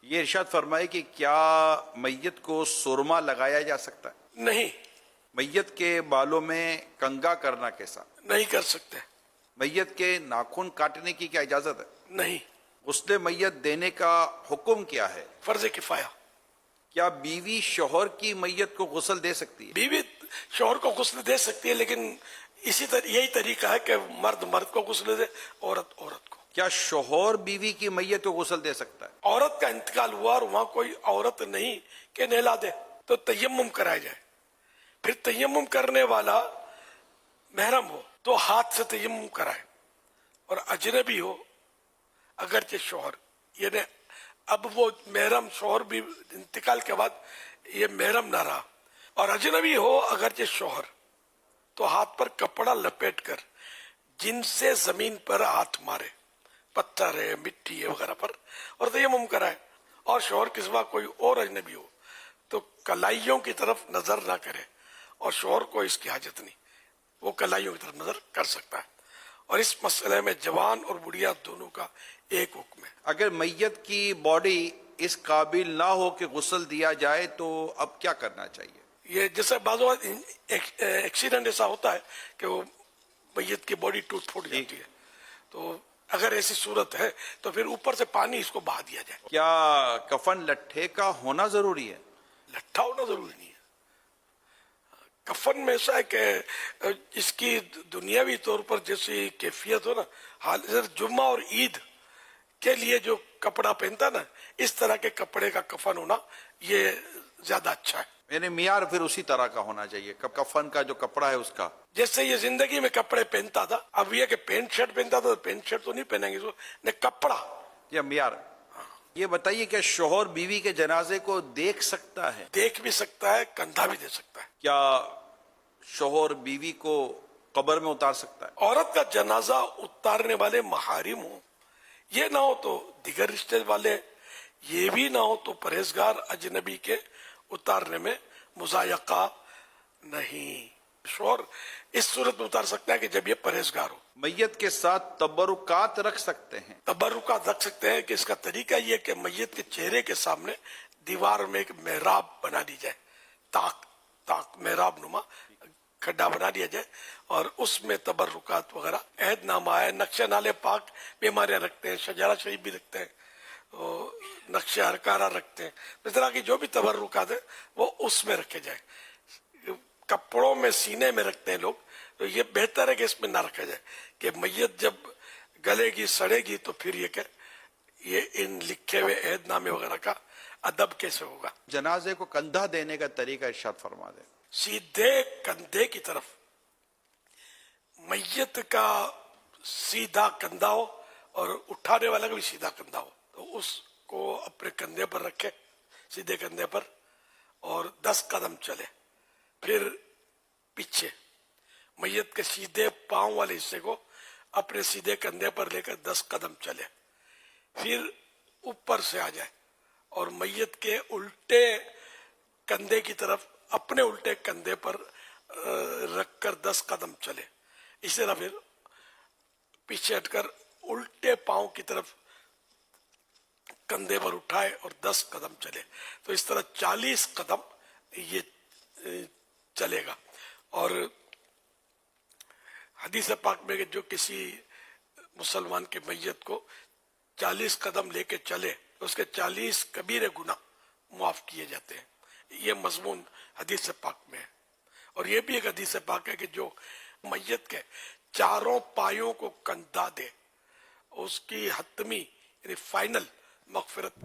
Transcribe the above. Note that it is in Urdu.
یہ ارشاد فرمائے کہ کیا میت کو سرما لگایا جا سکتا ہے؟ نہیں، میت کے بالوں میں کنگا کرنا کیسا؟ نہیں کر سکتے، میت کے ناخن کاٹنے کی کیا اجازت ہے؟ نہیں، غسل میت دینے کا حکم کیا ہے؟ فرض کفایہ۔ کیا بیوی شوہر کی میت کو غسل دے سکتی ہے؟ بیوی شوہر کو غسل دے سکتی ہے، لیکن یہی طریقہ ہے کہ مرد مرد کو غسل دے، عورت عورت کو۔ کیا شوہر بیوی کی میت کو غسل دے سکتا ہے؟ عورت کا انتقال ہوا اور وہاں کوئی عورت نہیں کہ نہلا دے تو تیمم کرایا جائے، پھر تیمم کرنے والا محرم ہو تو ہاتھ سے تیمم کرائے، اور اجنبی ہو اگرچہ شوہر، یعنی اب وہ محرم شوہر بھی انتقال کے بعد یہ محرم نہ رہا، اور اجنبی ہو اگرچہ شوہر تو ہاتھ پر کپڑا لپیٹ کر جن سے زمین پر ہاتھ مارے، پتھر ہے، مٹی ہے وغیرہ پر، اور تیمم کرائے، اور شوہر کے سوا کوئی اور اجنبی ہو تو کلائیوں کی طرف نظر نہ کرے، اور شوہر کو اس کی حاجت نہیں، وہ کلائیوں کی طرف نظر کر سکتا ہے، اور اس مسئلے میں جوان اور بڑھیا دونوں کا ایک حکم ہے۔ اگر میت کی باڈی اس قابل نہ ہو کہ غسل دیا جائے تو اب کیا کرنا چاہیے؟ یہ جیسے بعض اوقات ایکسیڈنٹ ایسا ہوتا ہے کہ وہ میت کی باڈی ٹوٹ پھوٹ جاتی ہے، تو اگر ایسی صورت ہے تو پھر اوپر سے پانی اس کو بہا دیا جائے۔ کیا کفن لٹھے کا ہونا ضروری ہے؟ لٹھا ہونا ضروری نہیں ہے، کفن میں ایسا ہے کہ اس کی دنیاوی طور پر جیسی کیفیت ہو نا، حاضر جمعہ اور عید کے لیے جو کپڑا پہنتا نا، اس طرح کے کپڑے کا کفن ہونا یہ زیادہ اچھا ہے۔ یعنی معیار پھر اسی طرح کا ہونا چاہیے، کفن کا جو کپڑا ہے اس کا۔ جیسے یہ زندگی میں کپڑے پہنتا تھا، اب یہ کہ پینٹ شرٹ پہنتا تھا تو پینٹ شرٹ تو نہیں پہنیں گے، نہیں کپڑا۔ یہ معیار۔ یہ بتائیے کہ شوہر بیوی کے جنازے کو دیکھ سکتا ہے؟ دیکھ بھی سکتا ہے، کندھا بھی دے سکتا ہے۔ کیا شوہر بیوی کو قبر میں اتار سکتا ہے؟ عورت کا جنازہ اتارنے والے محارم ہوں، یہ نہ ہو تو دیگر رشتے والے، یہ بھی نہ ہو تو پرہیزگار اجنبی کے اتارنے میں مضایقہ نہیں۔ شوہر اس صورت میں اتار سکتا ہے کہ جب یہ پرہیزگار ہو۔ میت کے ساتھ تبرکات رکھ سکتے ہیں؟ تبرکات رکھ سکتے ہیں کہ اس کا طریقہ یہ کہ میت کے چہرے کے سامنے دیوار میں ایک محراب بنا دی جائے، تاک محراب نما کھڈا بنا دیا جائے، اور اس میں تبرکات وغیرہ، عہد نامہ ہے، نقشہ نالے پاک بیماریاں رکھتے ہیں، شجرہ شریف بھی رکھتے ہیں، نقشہ ہرکارہ رکھتے ہیں، اس طرح کی جو بھی تبرکات ہے وہ اس میں رکھے جائیں۔ کپڑوں میں سینے میں رکھتے ہیں لوگ، تو یہ بہتر ہے کہ اس میں نہ رکھا جائے، کہ میت جب گلے گی سڑے گی تو پھر یہ کہ یہ ان لکھے ہوئے عہد نامے وغیرہ کا ادب کیسے ہوگا۔ جنازے کو کندھا دینے کا طریقہ ارشاد فرما دیں۔ سیدھے کندھے کی طرف، میت کا سیدھا کندھا ہو اور اٹھانے والا کا بھی سیدھا کندھا ہو، تو اس کو اپنے کندھے پر رکھے، سیدھے کندھے پر، اور 10 قدم چلے، پھر پیچھے میت کے سیدھے پاؤں والے حصے کو اپنے سیدھے کندھے پر لے کر 10 قدم چلے، پھر اوپر سے آ جائے اور میت کے الٹے کندھے کی طرف اپنے الٹے کندھے پر رکھ کر 10 قدم چلے، اسی طرح پھر پیچھے ہٹ کر الٹے پاؤں کی طرف کندھے پر اٹھائے اور 10 قدم چلے، تو اس طرح 40 قدم یہ چلے گا۔ اور حدیث پاک میں کہ جو کسی مسلمان کے میت کو 40 قدم لے کے چلے تو اس کے 40 کبیرے گناہ معاف کیے جاتے ہیں، یہ مضمون حدیث پاک میں ہے۔ اور یہ بھی ایک حدیث پاک ہے کہ جو میت کے چاروں پایوں کو کندھا دے، اس کی حتمی یعنی فائنل مغفرت